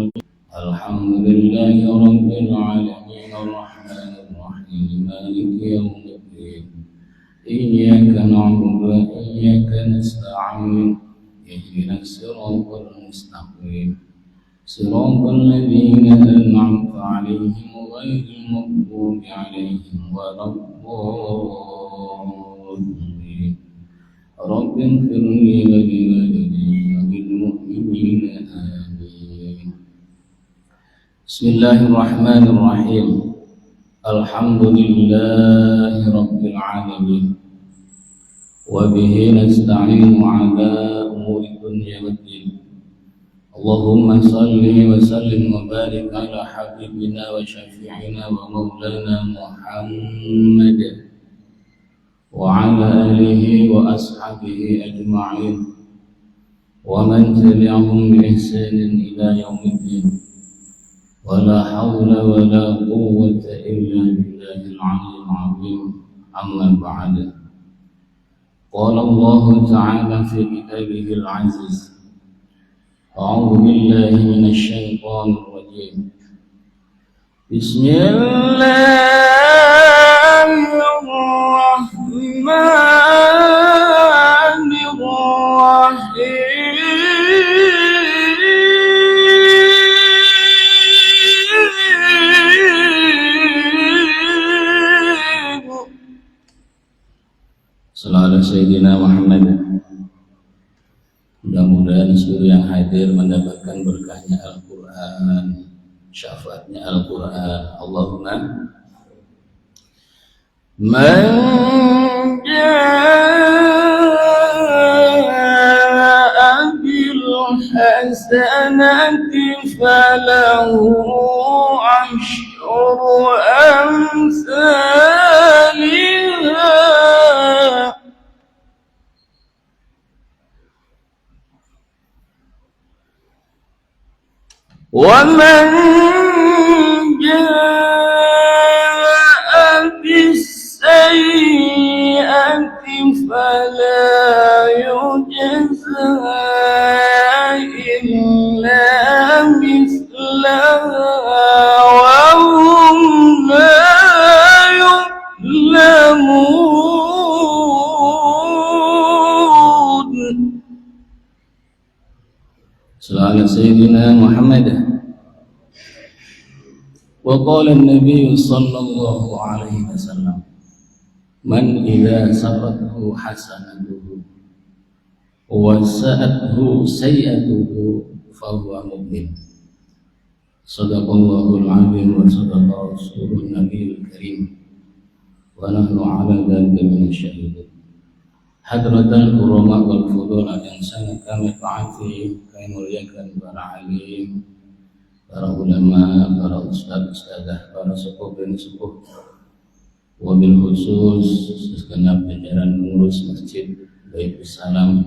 الحمد لله رب العالمين الرحمن الرحيم مالك يوم الدين إياك نعبد وإياك نستعين اهدنا الصراط المستقيم صراط الذين أنعمت عليهم غير المغضوب عليهم ولا الضالين رب اغفر لي ولوالدي وللمؤمنين آمين. بسم الله الرحمن الرحيم. الحمد لله رب العالمين وبه نستعين على أمور الدنيا والدين. اللهم صل وسلم وبارك على حبيبنا وشفيعنا ومولانا محمد وعلى آله وأصحابه أجمعين ومن تبعهم بإحسان إلى يوم الدين. ولا حول ولا قوة إلا بالله العلي العظيم. أما بعد، قال الله تعالى في كتابه العزيز: أعوذ بالله من الشيطان الرجيم. بسم الله الرحمن الرحيم. Sallallahu Sayyidina Muhammad. Mudah-mudahan seluruh yang hadir mendapatkan berkahnya Al-Quran, syafaatnya Al-Quran. Allahumma man jaa'a bil hasanati falahu ashru amsalha وَمَنْ جَاءَ بِالسَّيِّئَةِ فَلَا يُجْزَى إِلَّا مِثْلَهَا وَهُمْ لَا يُظْلَمُونَ. Sallallahu Sayyidina Muhammad. وقال النبي صلى الله عليه وسلم: من إذا سرته حسنته وساءته سيئته فهو مؤمن. صدق الله العظيم وصدق رسوله النبي الكريم ونحن على ذلك من الشهيدين. Hadratul ulama wal fudul yang sangat kami taati, kami muliakan para alim, para ulama, para ustaz-ustazah, para sepuh dan sepuh, wabil khusus segenap jajaran pengurus masjid Baitul Salam,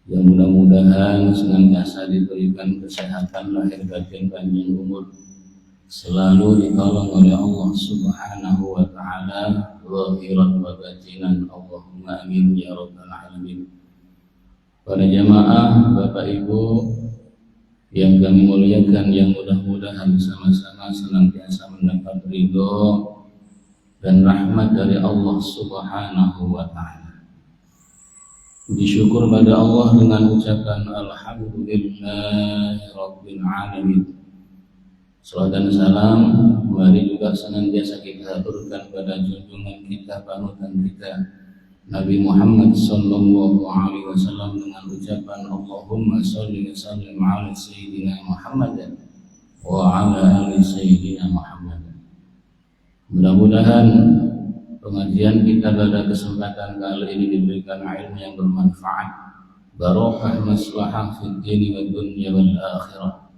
yang mudah-mudahan senantiasa diberikan kesehatan lahir batin, panjang umur, selalu ditolong oleh Allah Subhanahu wa Ta'ala zahiran wa batinan. Allahumma amin ya rabbal alamin. Para jamaah, Bapak Ibu yang kami muliakan, yang mudah-mudahan sama-sama senantiasa mendapat ridho dan rahmat dari Allah Subhanahu wa Ta'ala. Disyukur pada Allah dengan ucapan alhamdulillahi rabbil alamin. Salawat dan salam mari juga senantiasa kita aturkan pada junjungan kita, panutan kita, Nabi Muhammad sallallahu alaihi wasallam, dengan ucapan Allahumma sholli wa sallim ala sayyidina Muhammad wa ala ali sayyidina Muhammad. Mudah-mudahan pengajian kita pada kesempatan kali ini diberikan ilmu yang bermanfaat, barokah, maslahah fid dini wad dunya wal akhirah,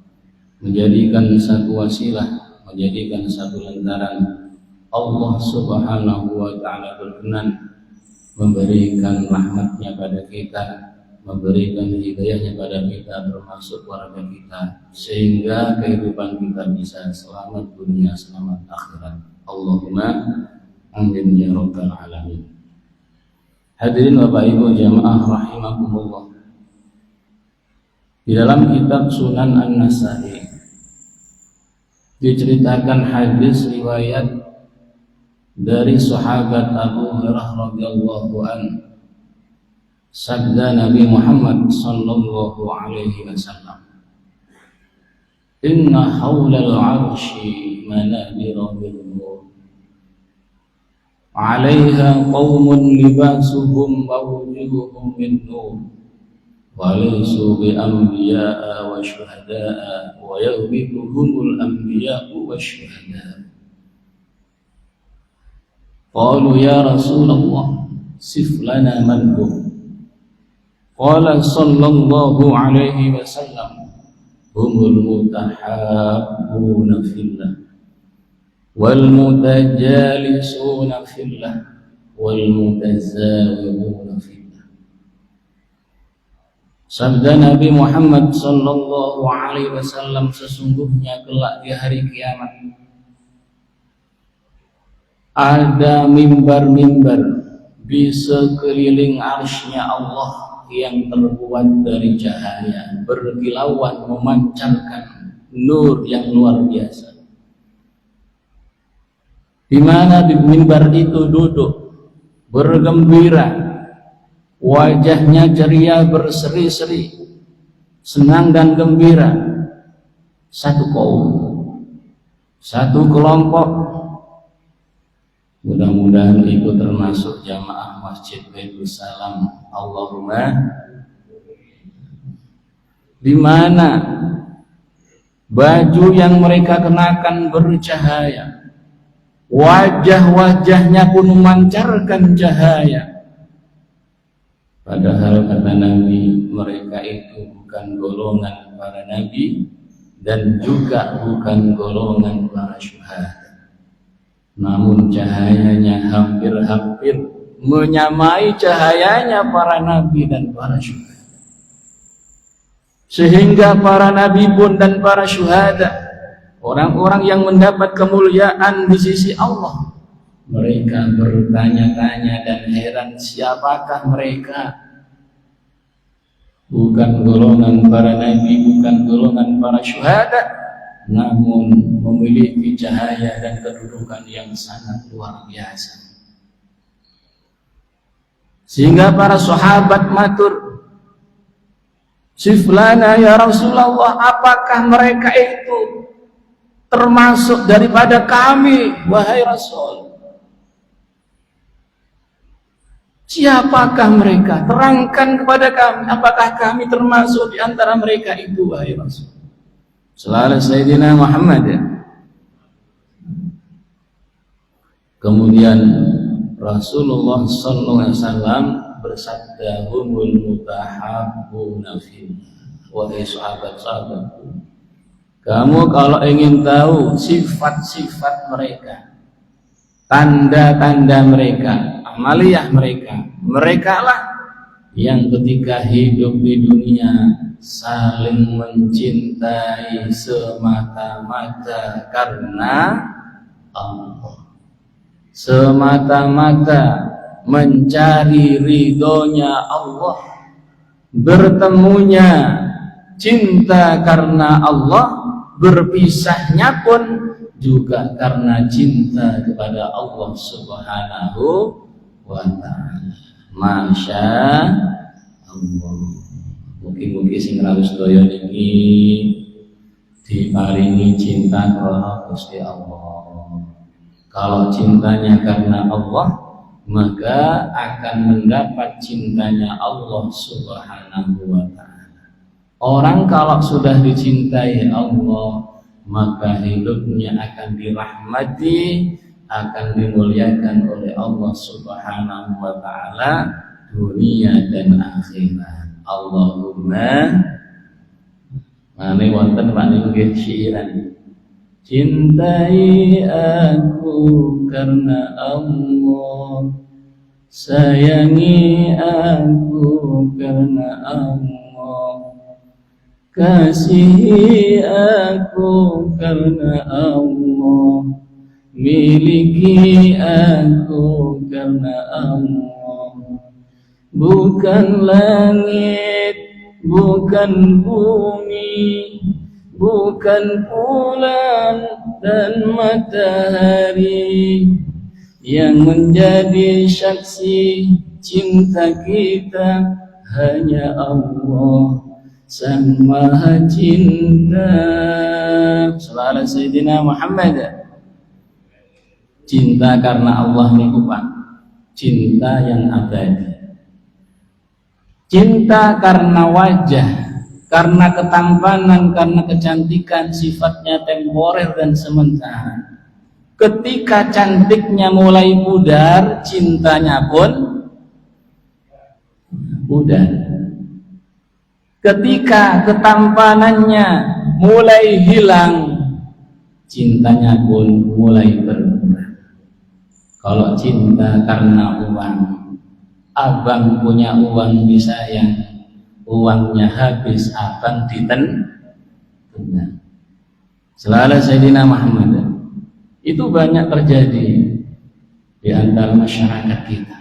menjadikan satu wasilah, menjadikan satu lantaran Allah Subhanahu wa Ta'ala berkenan memberikan rahmatnya pada kita, memberikan hidayahnya pada kita, termasuk keluarga kita, sehingga kehidupan kita bisa selamat dunia, selamat akhirat. Allahumma amin ya rabbal alamin. Hadirin Bapak Ibu jamaah rahimakumullah. Di dalam kitab Sunan An-Nasa'i diceritakan hadis riwayat dari sahabat Abu Hurairah radhiyallahu anhu, sabda Nabi Muhammad sallallahu alaihi wasallam, "Inna haulal 'arsy manabira min nur, 'alaiha qaumun libasuhum wa wujuhuhum min nur, wa laysu bi anbiya'a wa syuhada'a wa yaghbiruhumul anbiya'u wa syuhada'a." Qalu ya Rasulullah, sif lana man hum. Qala sallallahu alaihi wasallam, humul mutahabbuna fillah wal mutajalisuna fillah wal mutazawiruna fillah. Sabda Nabi Muhammad sallallahu alaihi wasallam, sesungguhnya kelak di hari kiamat ada mimbar-mimbar di sekeliling arsy-Nya Allah yang terbuat dari cahaya, berkilauan, memancarkan nur yang luar biasa. Di mana di mimbar itu duduk bergembira, wajahnya ceria berseri-seri, senang dan gembira, satu kaum, satu kelompok. Mudah-mudahan itu termasuk jamaah Masjid Baitul Salam. Allahumma. Di mana baju yang mereka kenakan bercahaya, wajah-wajahnya pun memancarkan cahaya. Padahal kata Nabi, mereka itu bukan golongan para nabi dan juga bukan golongan para syuhada. Namun cahayanya hampir-hampir menyamai cahayanya para nabi dan para syuhada. Sehingga para nabi pun dan para syuhada, orang-orang yang mendapat kemuliaan di sisi Allah, mereka bertanya-tanya dan heran, siapakah mereka? Bukan golongan para nabi, bukan golongan para syuhada, namun memiliki cahaya dan kedudukan yang sangat luar biasa. Sehingga para sahabat matur, siflana ya Rasulullah, apakah mereka itu termasuk daripada kami, wahai Rasul? Siapakah mereka? Terangkan kepada kami, apakah kami termasuk di antara mereka itu, wahai Rasul? Selalu Sayyidina Muhammad ya. Kemudian Rasulullah sallallahu alaihi wasallam bersabda, humul mutahabbuna fillah. Wahai sahabat-sahabatku, kamu kalau ingin tahu sifat-sifat mereka, tanda-tanda mereka, amaliyah mereka, merekalah yang ketika hidup di dunia saling mencintai semata-mata karena Allah, semata-mata mencari ridhonya Allah, bertemunya cinta karena Allah, berpisahnya pun juga karena cinta kepada Allah Subhanahu wa ta'ala. Masya Allah. Mugi-mugi sing rawuh sedaya niki diparingi cinta karena Gusti Allah. Kalau cintanya karena Allah, maka akan mendapat cintanya Allah Subhanahu wa ta'ala. Orang kalau sudah dicintai Allah, maka hidupnya akan dirahmati, akan dimuliakan oleh Allah Subhanahu wa ta'ala dunia dan akhirat. Allahumma, mane wonten paningih syiran, cintai aku karena Allah, sayangi aku karena Allah, kasihi aku karena Allah, miliki aku karena Allah. Bukan langit, bukan bumi, bukan bulan dan matahari yang menjadi saksi cinta kita, hanya Allah Sang Maha Cinta. Sallallahu Sayyidina Muhammad. Cinta karena Allah niku Pak, cinta yang abadi. Cinta karena wajah, karena ketampanan, karena kecantikan, sifatnya temporer dan sementara. Ketika cantiknya mulai pudar, cintanya pun pudar. Ketika ketampanannya mulai hilang, cintanya pun mulai berkurang. Kalau cinta karena uang, abang punya uang disayang, uangnya habis abang ditendang. Selalu Sayyidina Muhammad. Itu banyak terjadi di antara masyarakat kita.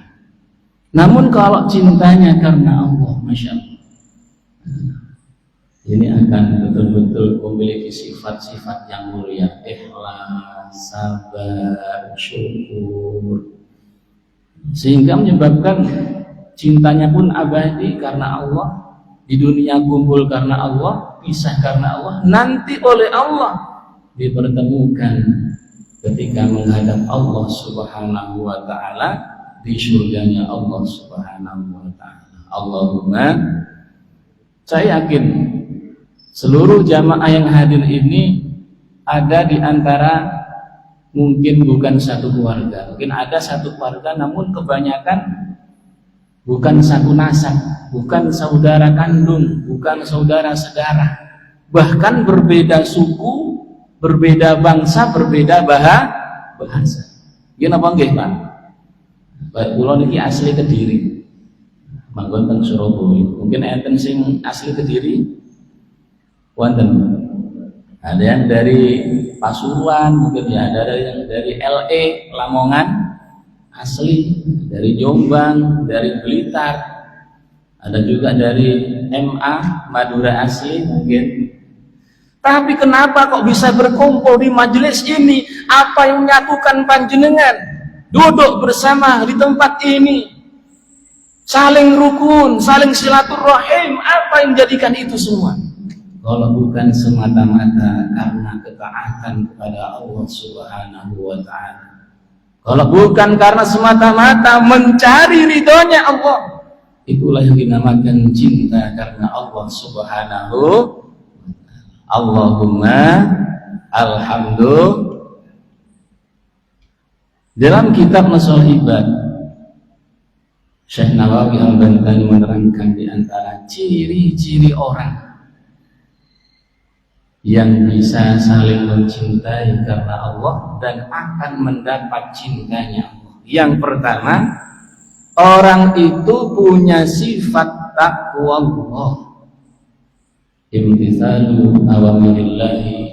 Namun kalau cintanya karena Allah, Masya Allah, ini akan betul-betul memiliki sifat-sifat yang mulia, ikhlas, sabar, syukur, sehingga menyebabkan cintanya pun abadi karena Allah, di dunia kumpul karena Allah, pisah karena Allah, nanti oleh Allah dipertemukan ketika menghadap Allah Subhanahu wa ta'ala di surganya Allah Subhanahu wa ta'ala. Allahumma, saya yakin seluruh jamaah yang hadir ini ada di antara, mungkin bukan satu keluarga, mungkin ada satu keluarga namun kebanyakan bukan satu nasab, bukan saudara kandung, bukan saudara sedarah, bahkan berbeda suku, berbeda bangsa, berbeda bahasa. Gini apa nggih Pak? Baik kula niki asli Kediri, manggon teng Surabaya. Mungkin enten sing asli Kediri wonten. Ada yang dari Pasuruan, mungkin ya, ada yang dari LE Lamongan asli, dari Jombang, dari Blitar, ada juga dari MA Madura asli mungkin. Tapi kenapa kok bisa berkumpul di majelis ini? Apa yang menyatukan panjenengan duduk bersama di tempat ini, saling rukun, saling silaturahim? Apa yang menjadikan itu semua? Kalau bukan semata-mata karena ketaatan kepada Allah Subhanahu wa ta'ala, kalau bukan karena semata-mata mencari ridhonya Allah, itulah yang dinamakan cinta karena Allah Subhanahu. Allahumma alhamdulillah. Dalam kitab Nasul Ibad, Syekh Nawawi Al-Bantani menerangkan di antara ciri-ciri orang yang bisa saling mencintai karena Allah dan akan mendapat cintanya Allah. Yang pertama, orang itu punya sifat takwa Allah, imtithalu awamirillahi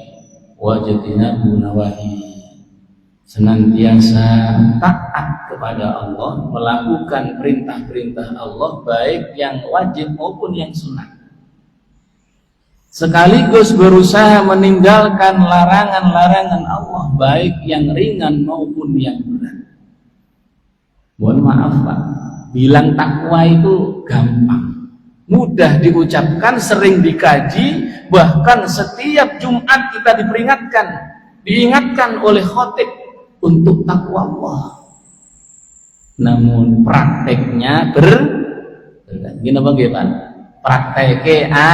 wa jtinabu nawahi, senantiasa taat kepada Allah, melakukan perintah-perintah Allah, baik yang wajib maupun yang sunnah, sekaligus berusaha meninggalkan larangan-larangan Allah, baik yang ringan maupun yang berat. Mohon maaf Pak, bilang takwa itu gampang, mudah diucapkan, sering dikaji, bahkan setiap Jumat kita diingatkan oleh khotib untuk takwa Allah. Namun prakteknya gini apa nggih Pak? Prakteknya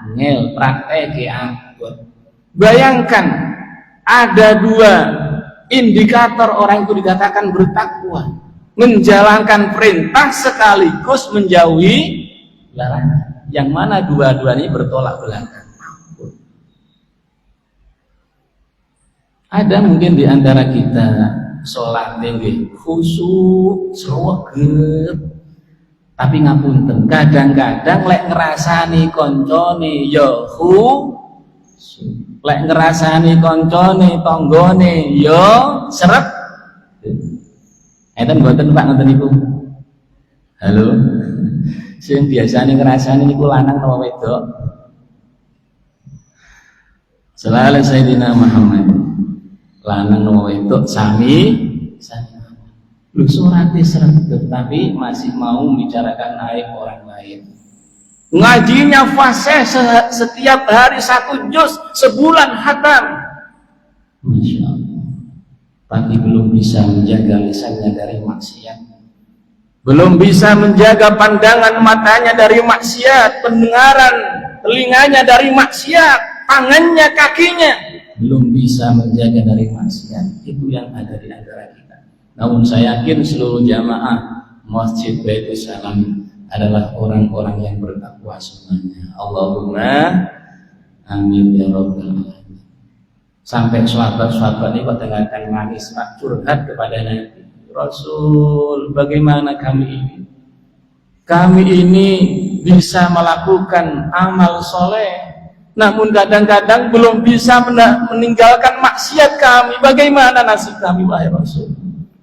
angel, prakteknya anggot. Bayangkan ada dua indikator orang itu dikatakan bertakwa: menjalankan perintah sekaligus menjauhi larangan. Yang mana dua-duanya bertolak belakang. Ada mungkin di antara kita sholat tinggi khusyuk sregep, tapi ngapunten kadang-kadang lek ngerasani koncone ya lek ngerasani koncone tanggane ya seret. Enten mboten Pak ngoten niku? Halo. Sing biasane ngrasani niku lanang napa wedok? Selalu Sayyidina Muhammad. Lanang napa wedok sami. Lu suratnya sergap tapi masih mau bicarakan aib orang lain. Ngajinya fase setiap hari 1 juz, sebulan khatam. Masya Allah. Tapi belum bisa menjaga lisannya dari maksiat. Belum bisa menjaga pandangan matanya dari maksiat, pendengaran telinganya dari maksiat, tangannya, kakinya belum bisa menjaga dari maksiat. Itu yang ada di antara kita. Namun saya yakin seluruh jamaah Masjid Baitul Salam adalah orang-orang yang bertakwa semuanya. Allahumma amin ya rabbal alamin. Sampai sahabat-sahabat ini kadang-kadang nangis, Pak, curhat kepada Nabi. Rasul, bagaimana kami ini? Kami ini bisa melakukan amal soleh, namun kadang-kadang belum bisa meninggalkan maksiat kami. Bagaimana nasib kami, wahai Rasul?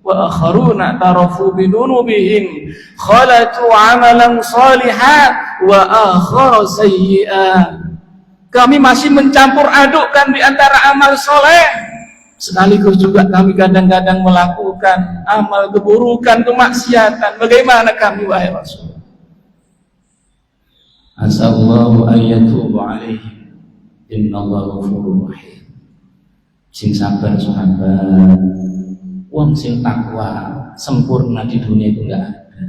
Wa akharuna tarafu bidunubihim khalatu amalan salihan wa akhara sayyi'ah. Kami masih mencampur adukkan di antara amal soleh, sekaligus juga kami kadang-kadang melakukan amal keburukan, kemaksiatan. Bagaimana kami, wahai Rasul? Asallahu ayyatubu alaihim innallaha ghafurur rahim. Sing sabar sahabat, wong sing takwa sempurna di dunia itu enggak ada.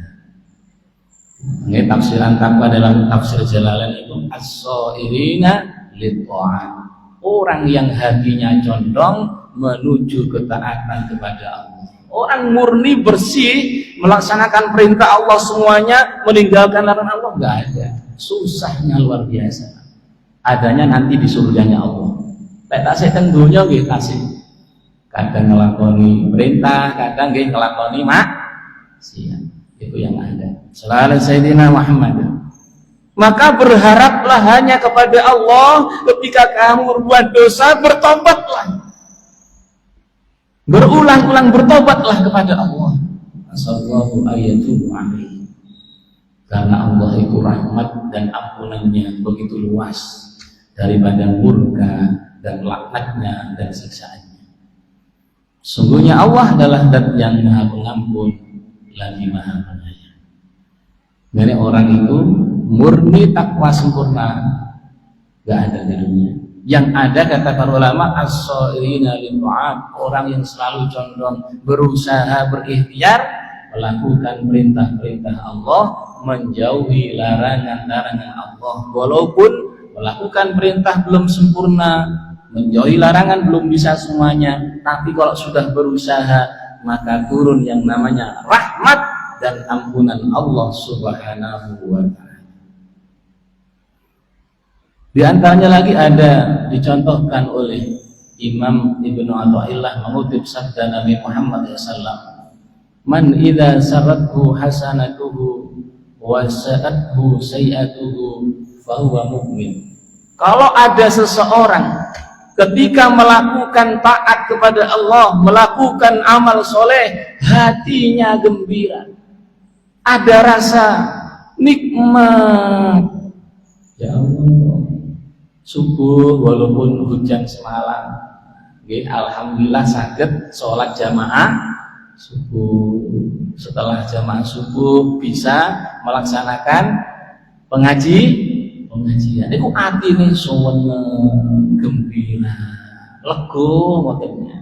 Ini tafsiran takwa dalam tafsir Jalalain itu as-shairina lit-ta'at. Orang yang hatinya condong menuju ketaatan kepada Allah. Orang murni bersih melaksanakan perintah Allah semuanya, meninggalkan larangan Allah enggak ada. Susahnya luar biasa. Adanya nanti di surganya Allah. Lek tak seten dunya nggih kasih. Kadang ngelakoni perintah, kadang nggih ngelakoni maksiat. Itu yang ada. Selalu Sayyidina Muhammad. Maka berharaplah hanya kepada Allah. Ketika kamu berbuat dosa, bertobatlah. Berulang-ulang bertobatlah kepada Allah. Asallahu ayatubu alaihi. Karena Allah itu rahmat dan ampunannya begitu luas daripada murka dan laknatnya dan siksaannya. Sungguhnya Allah adalah zat yang maha pengampun lagi maha penyayang. Jadi orang itu murni takwa sempurna gak ada di dunia. Yang ada kata para ulama as-shairina lil-ta'at, orang yang selalu condong berusaha berikhtiar melakukan perintah-perintah Allah, menjauhi larangan-larangan Allah. Walaupun melakukan perintah belum sempurna, menjauhi larangan belum bisa semuanya, tapi kalau sudah berusaha maka turun yang namanya rahmat dan ampunan Allah Subhanahu wa ta'ala. Di antaranya lagi ada dicontohkan oleh Imam Ibnu Athaillah mengutip sabda Nabi Muhammad SAW, man idza sarathu hasanatuhu wa sa'athu sayi'atuhu fahuwa mu'min. Kalau ada seseorang ketika melakukan taat kepada Allah, melakukan amal soleh, hatinya gembira, ada rasa nikmat. Ya Allah, subuh walaupun hujan semalam, alhamdulillah saged sholat jamaah subuh. Setelah jamaah subuh bisa melaksanakan pengajian. Iku atine seneng, gembira, lega ngotennya.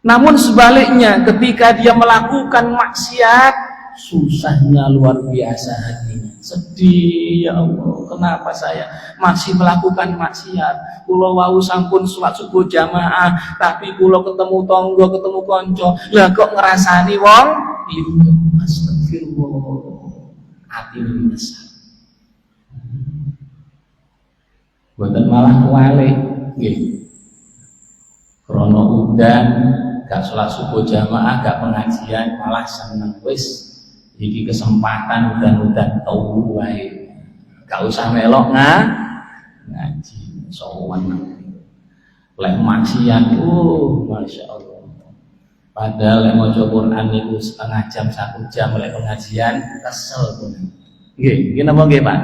Namun sebaliknya ketika dia melakukan maksiat, susahnya luar biasa hatinya. Sedih, ya Allah, kenapa saya masih melakukan maksiat? Kulo wau sampun sholat subuh jamaah, tapi kulo ketemu tonggo, ketemu konco, lah kok ngerasani wong liru. Astagfirullah. Hati menyesal. Boten malah kualik nggih. Krana udan, gak sholat subuh jamaah, gak pengajian, malah seneng. Wis iki kesempatan udan-udan tau wae. Gak usah melok ngaji sowan. Lek maksiat masya Allah. Padahal yang mau Quran itu setengah jam, 1 jam mulai pengajian, kesel pun. Nggih napa nggih Pak?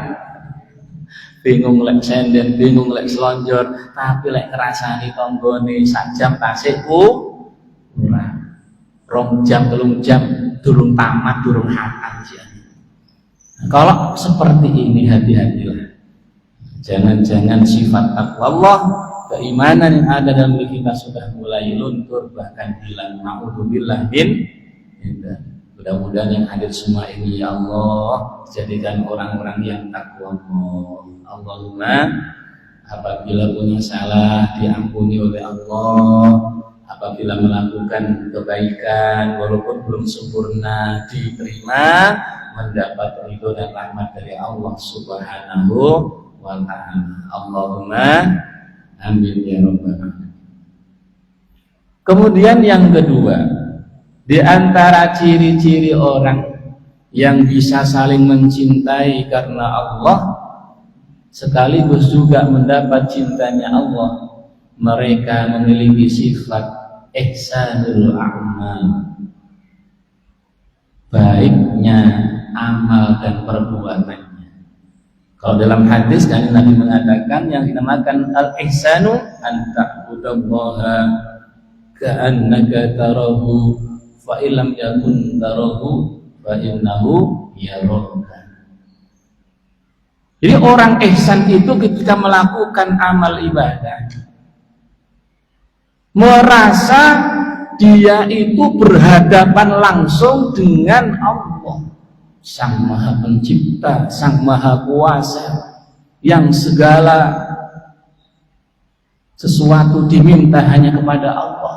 Bingung lek senden, bingung lek selonjor, tapi lek ngrasani tanggane sak jam tasih ora. 2 jam, 3 jam durung tamat, durung hatam ya. Kalau seperti ini hati-hatilah. Jangan-jangan sifat takwa Allah, keimanan yang ada dalam diri kita sudah mulai luntur bahkan hilang. Na'udzubillah min. Mudah-mudahan yang hadir semua ini ya Allah jadikan orang-orang yang takwa Allah. Allahumma apabila punya salah diampuni oleh Allah, apabila melakukan kebaikan walaupun belum sempurna diterima, mendapat ridho dan rahmat dari Allah Subhanahu wa ta'ala. Allahumma amin ya rabbal alamin. Kemudian yang kedua, di antara ciri-ciri orang yang bisa saling mencintai karena Allah sekaligus juga mendapat cintanya Allah, mereka memiliki sifat ihsanul a'mal, baiknya amal dan perbuatannya. Kalau dalam hadis kan Nabi mengatakan yang dinamakan al-ihsanu an ta'budallaha ka'annaka tarahu fa illam yakun tarahu fa innahu yaraka. Jadi orang ihsan itu ketika melakukan amal ibadah merasa dia itu berhadapan langsung dengan Allah, Sang Maha Pencipta, Sang Maha Kuasa, yang segala sesuatu diminta hanya kepada Allah.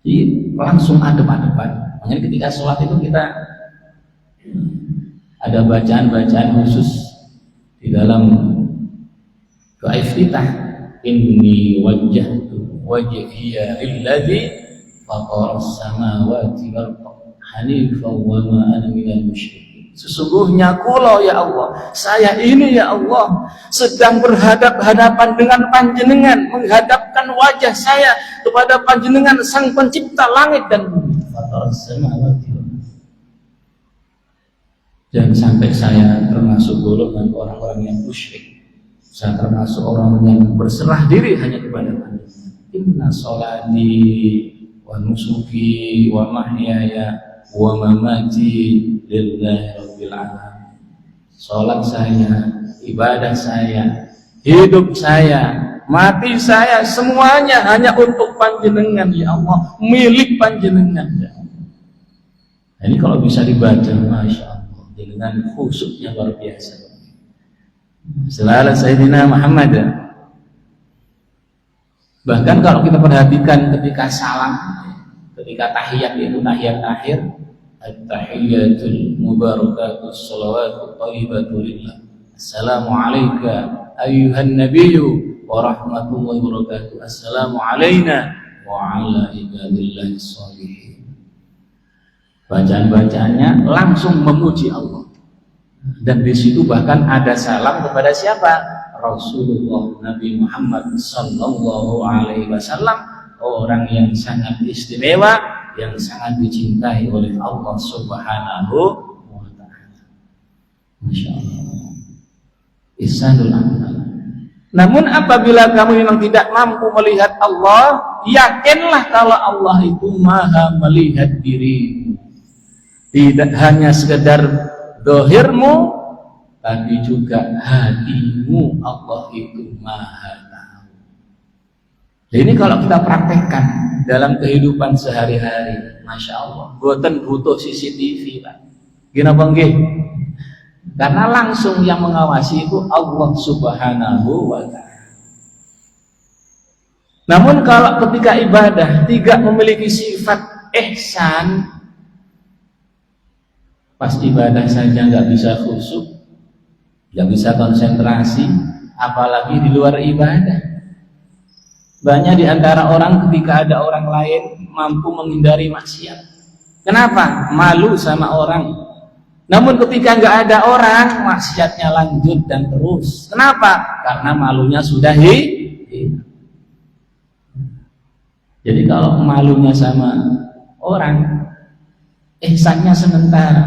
Jadi langsung adep-adepan. Makanya ketika sholat itu kita ada bacaan-bacaan khusus di dalam doa iftitah, inni wajjahtu wajhiya lilladzi fataras samawati wal ardh hanifan wa ma ana minal musyrikin. Sesungguhnya kula ya Allah, saya ini ya Allah sedang berhadap-hadapan dengan panjenengan, menghadapkan wajah saya kepada panjenengan Sang Pencipta langit dan bumi. Fataras samawati wal ardh. Dan sampai saya termasuk golongan orang-orang yang musyrik, saya termasuk orang yang berserah diri hanya kepada Allah. Inna sholati wa nusuki wa mahyaya wa mamati lillahi rabbil alamin. Salat saya, ibadah saya, hidup saya, mati saya, semuanya hanya untuk panjenengan ya Allah, milik panjenengan ya Allah. Ini kalau bisa dibaca, masya Allah, dengan khusyuknya luar biasa. Selalu Sayyidina Muhammad. Bahkan kalau kita perhatikan ketika salam, ketika tahiyat itu tahiyat akhir, at-tahiyyatul mubarakatus shalawatut thayyibatu lillah. Assalamu alayka ayyuhan nabiyyu wa rahmatullahi wa barakatuh. Assalamu alayna wa ala ibadillahi sholihin. Bacaan-bacaannya langsung memuji Allah. Dan di situ bahkan ada salam kepada siapa? Rasulullah Nabi Muhammad sallallahu alaihi wasallam, orang yang sangat istimewa, yang sangat dicintai oleh Allah Subhanahu wa ta'ala. Masya Allah. Ihsanul amal. Namun apabila kamu memang tidak mampu melihat Allah, yakinlah kalau Allah itu maha melihat dirimu. Tidak hanya sekedar dohirmu, tapi juga hatimu Allah itu maha tahu. Ini kalau kita praktekkan dalam kehidupan sehari-hari, masya Allah, boten butuh CCTV Pak. Kenapa nggih? Karena langsung yang mengawasi itu Allah Subhanahu wa ta'ala. Namun kalau ketika ibadah tidak memiliki sifat ihsan, pas ibadah saja nggak bisa khusyuk, nggak bisa konsentrasi, apalagi di luar ibadah. Banyak di antara orang ketika ada orang lain mampu menghindari maksiat. Kenapa? Malu sama orang. Namun ketika nggak ada orang, maksiatnya lanjut dan terus. Kenapa? Karena malunya sudah hilang. Jadi kalau malunya sama orang, ihsannya sementara,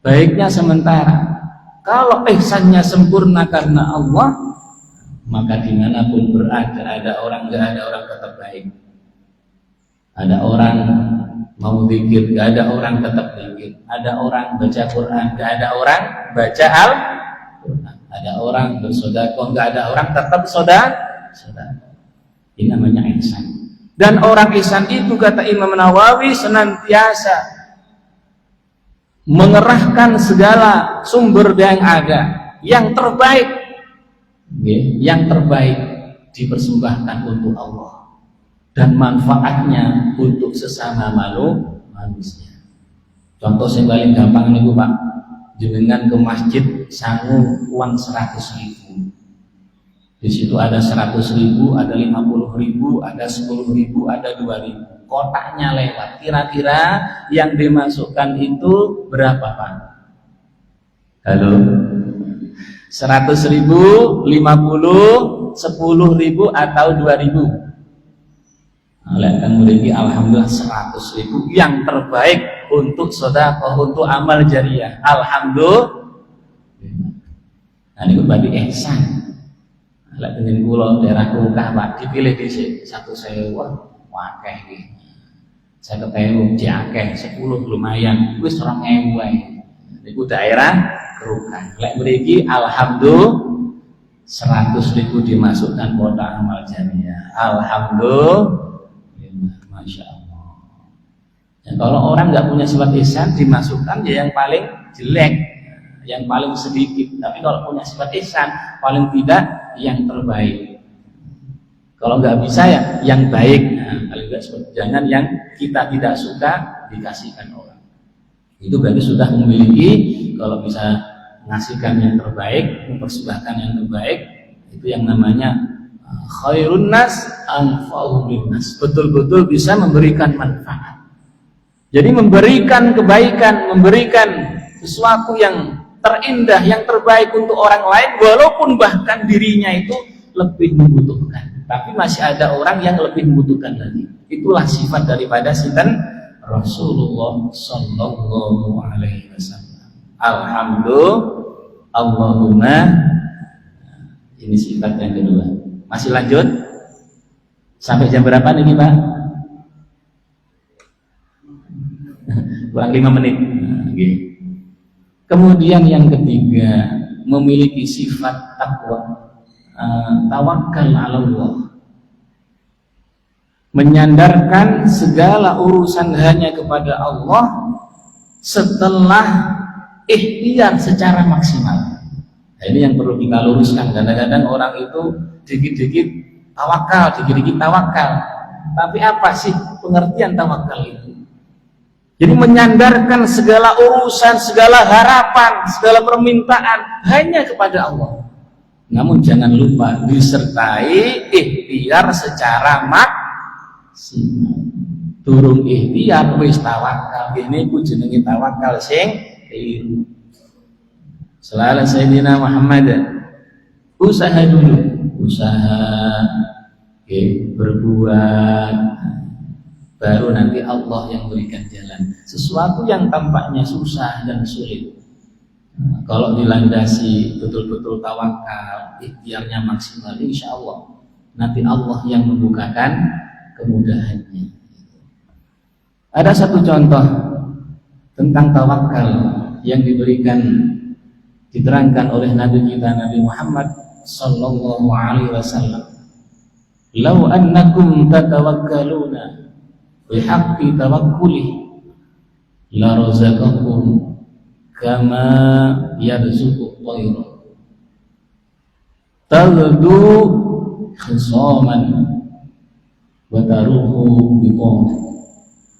baiknya sementara. Kalau ihsannya sempurna karena Allah, maka dimanapun berada, ada orang nggak ada orang tetap baik. Ada orang mau zikir, nggak ada orang tetap zikir. Ada orang baca Quran, nggak ada orang baca Al-Quran. Ada orang bersedekah, nggak ada orang tetap sedekah. Ini namanya ihsan. Dan orang ihsan itu, kata Imam Nawawi, senantiasa mengerahkan segala sumber yang ada, yang terbaik, yang terbaik dipersembahkan untuk Allah dan manfaatnya untuk sesama manusia. Contoh yang paling gampang ini Pak, jenengan ke masjid sangu uang 100.000. Di situ ada 100.000, ada 50.000, ada 10.000, ada 2.000. Kotaknya lewat. Kira-kira yang dimasukkan itu berapa Pak? Halo? 100.000, 50, 10.000 atau 2.000? Kan memiliki alhamdulillah 100.000 yang terbaik untuk sedekah, untuk amal jariah. Alhamdulillah. Nah ini berarti ihsan. Lek dengan kula daerah Kukah Pak dipilih di 1.000, wakeh iki. 50.000 jakeh, 10 lumayan, wis 2.000 wae. Niku daerah Kukah. Lek mriki alhamdulillah 100.000 dimasukkan kotak amal jariah. Alhamdulillah. Masya Allah. Ya, kalau orang nggak punya sifat ihsan, dimasukkan ya yang paling jelek, yang paling sedikit. Tapi kalau punya sifat ihsan, paling tidak yang terbaik. Kalau nggak bisa ya yang baik. Nah, paling nggak, jangan yang kita tidak suka dikasihkan orang. Itu berarti sudah memiliki, kalau bisa ngasihkan yang terbaik, mempersembahkan yang terbaik, itu yang namanya khairun nas anfa'uhum linnas. Betul-betul bisa memberikan manfaat. Jadi memberikan kebaikan, memberikan sesuatu yang terindah, yang terbaik untuk orang lain, walaupun bahkan dirinya itu lebih membutuhkan. Tapi masih ada orang yang lebih membutuhkan lagi. Itulah sifat daripada sinten Rasulullah sallallahu alaihi wasallam. Alhamdulillah, Allahumma. Ini sifat yang kedua. Masih lanjut? Sampai jam berapa nih Pak? Kurang 5 menit. Kemudian yang ketiga, memiliki sifat takwa, tawakal ala Allah, menyandarkan segala urusan hanya kepada Allah setelah ikhtiar secara maksimal. Nah, ini yang perlu kita luruskan. Kadang-kadang orang itu dikit-dikit tawakal, dikit-dikit tawakal. Tapi apa sih pengertian tawakal itu? Jadi menyandarkan segala urusan, segala harapan, segala permintaan hanya kepada Allah. Namun jangan lupa disertai ikhtiar secara maksimal. Durung ikhtiar wis tawakal. Ini ku jenenge tawakal sing keliru. Selalu Sayyidina Muhammad, usaha dulu, usaha, berbuat, baru nanti Allah yang berikan jalan. Sesuatu yang tampaknya susah dan sulit, kalau dilandasi betul-betul tawakal, ikhtiarnya maksimal, insya Allah nanti Allah yang membukakan kemudahannya. Ada satu contoh tentang tawakal yang diterangkan oleh Nabi kita Nabi Muhammad sallallahu alaihi wasallam. Lau annakum tatawakkaluna bihaqqi tawakkuli la razaqakum kama yarzuqu at-tayra taghdu khisaman wa taruhu biqaman.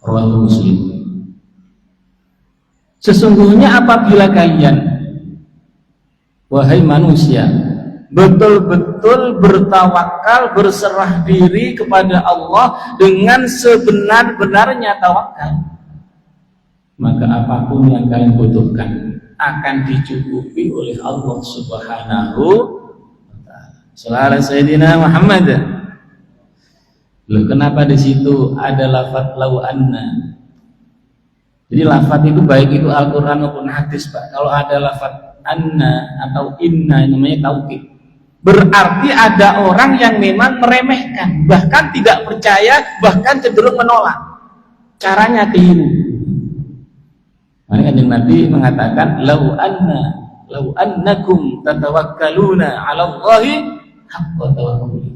Rawahu Muslim. Sesungguhnya apabila kalian, wahai manusia, betul-betul bertawakal, berserah diri kepada Allah dengan sebenar-benarnya tawakal, maka apapun yang kalian butuhkan akan dicukupi oleh Allah Subhanahu wa ta'ala. Sallallahu Sayyidina Muhammad. Loh, kenapa di situ ada lafaz lau anna? Jadi lafaz itu baik itu Al-Qur'an maupun hadis, Pak. Kalau ada lafaz anna atau inna namanya taukid. Berarti ada orang yang memang meremehkan, bahkan tidak percaya, bahkan cenderung menolak. Caranya keliru. Makanya Nabi mengatakan lau annakum tatawakkaluna 'ala Allahi haqqa tawakkuli.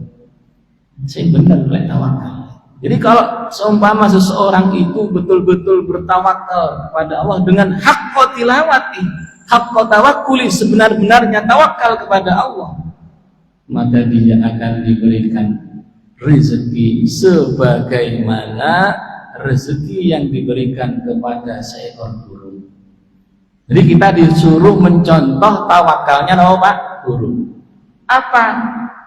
Saya benar tawakal. Jadi kalau seumpama seseorang itu betul-betul bertawakal kepada Allah dengan haqqa tilawati, haqqa tawakkuli, sebenar-benarnya tawakal kepada Allah, maka dia akan diberikan rezeki sebagaimana rezeki yang diberikan kepada seekor burung. Jadi kita disuruh mencontoh tawakalnya Pak burung. Apa?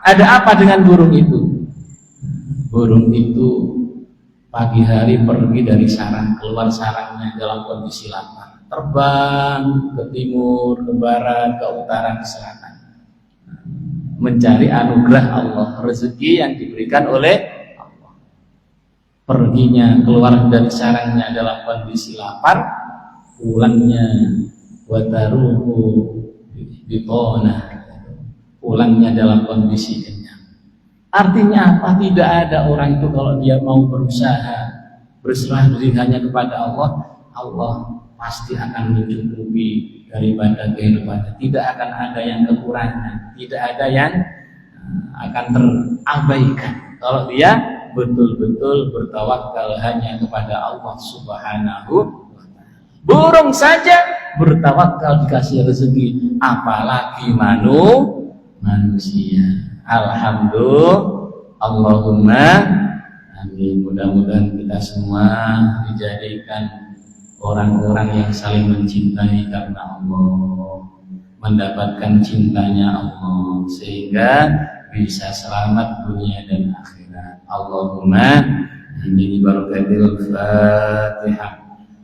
Ada apa dengan burung itu? Burung itu pagi hari pergi dari sarang, keluar sarangnya dalam kondisi lapar, terbang ke timur, ke barat, ke utara, ke selatan, mencari anugerah Allah, rezeki yang diberikan oleh Allah. Perginya keluar dari sarangnya dalam kondisi lapar, pulangnya wataruhu bitona, pulangnya dalam kondisi kenyang. Artinya apa? Tidak ada orang itu kalau dia mau berusaha berserah diri hanya kepada Allah, Allah pasti akan mencukupi daripada kehidupannya. Tidak akan ada yang kekurangan, tidak ada yang akan terabaikan kalau dia betul-betul bertawakal hanya kepada Allah Subhanahu wa ta'ala. Burung saja bertawakal dikasih rezeki, apalagi manusia. Alhamdulillah, Allahumma amin. Mudah-mudahan kita semua dijadikan orang-orang yang saling mencintai karena Allah, mendapatkan cintanya Allah, sehingga bisa selamat dunia dan akhirat. Allahumma amin. Barakatil Fatihah.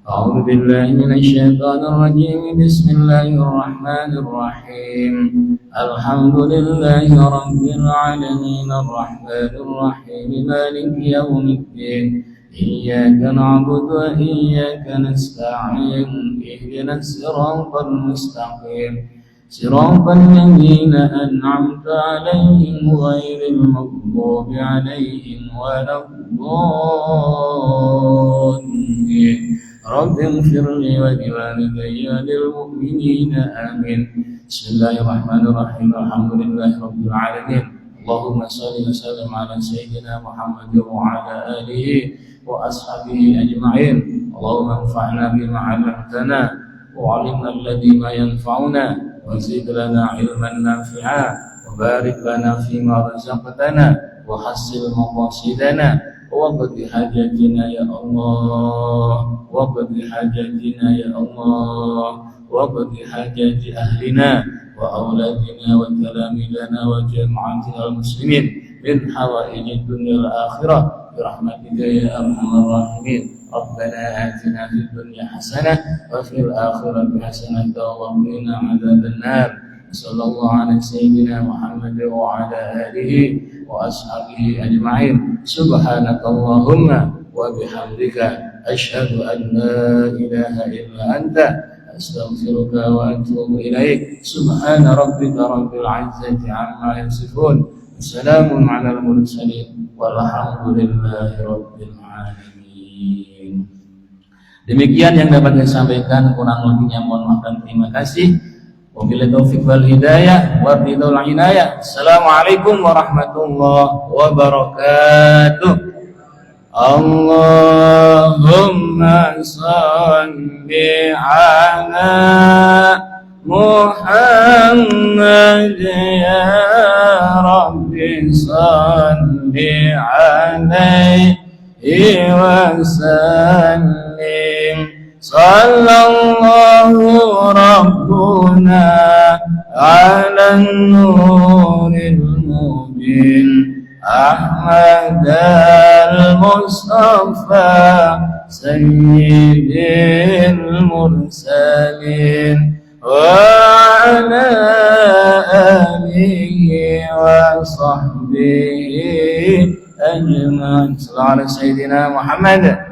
أعوذ بالله من الشيطان الرجيم. بسم الله الرحمن الرحيم. الحمد لله رب العالمين الرحمن الرحيم مالك يوم الدين إياك نعبد وإياك نستعين اهدنا الصراط المستقيم صراط الذين أنعمت عليهم غير المغضوب عليهم ولا الضالين. رب اغفر لي ولوالدي وللمؤمنين آمين. بسم الله الرحمن الرحيم. الحمد لله رب العالمين. اللهم صل وسلم على سيدنا محمد وعلى آله وأصحابه أجمعين. اللهم انفعنا بما علمتنا وعلمنا الذي ما ينفعنا وزد لنا علما نافعا وبارك لنا فيما رزقتنا وحسن مقاصدنا وقض حاجتنا يا الله وقض حاجتنا يا الله وقض حاجات أهلنا وأولادنا وتلاميذنا وجماعتنا المسلمين من حوائج الدنيا والآخرة برحمتك يا أرحم الراحمين. ربنا آتنا في الدنيا حسنة وفي الآخرة حسنة وقنا عذاب النار. صلى الله على سيدنا محمد وعلى آله وأصحابه أجمعين. سبحانك اللهم وبحمدك أشهد أن لا إله إلا أنت أستغفرك وأتوب إليك. سبحان ربك رب العزة عما يصفون وسلام على المرسلين والحمد لله رب العالمين. Demikian yang dapat saya sampaikan, kurang lebihnya mohon maaf dan terima kasih. Wabillahi taufiq wal hidayah wa ridhal inayah. Assalamualaikum warahmatullahi wabarakatuh. Allahumma salli ala Muhammad ya Rabbi salli alaihi wa sallim. Sallallahu Rabbuna ala nuril mubin Ahmad al-Mustafa Sayyidil Mursalin wa ala alihi wa وصحبه أجمعين. صلى على سيدنا محمد.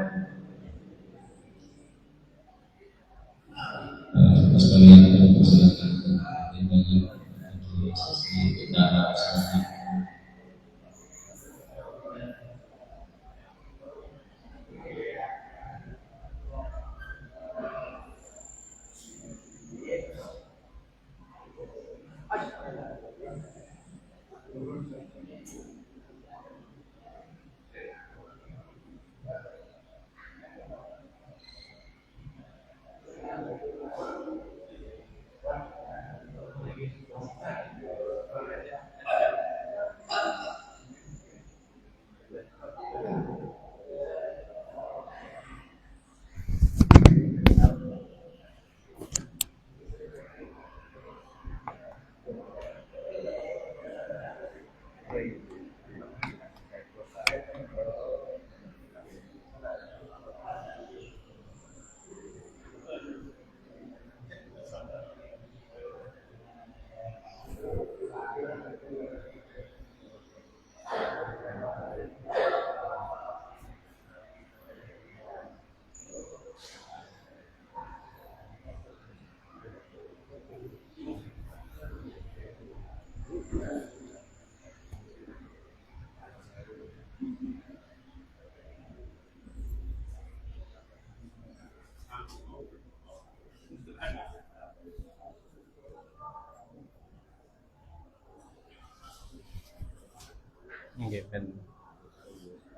Nggih ben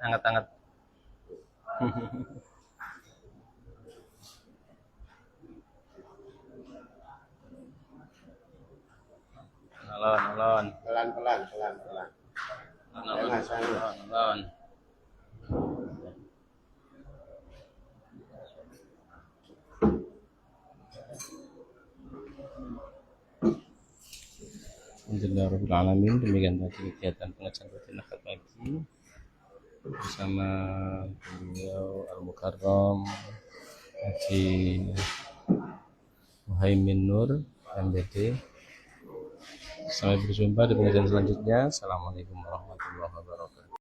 anget-anget. Alon. Pelan-pelan. Alon. Alhamdulillahirrahmanirrahim. Demikian tadi kegiatan pengajian rutin akad pagi bersama beliau Al-Mukarram Haji Muhaimin Nur MBD. Sampai berjumpa di pengajian selanjutnya. Assalamualaikum warahmatullahi wabarakatuh.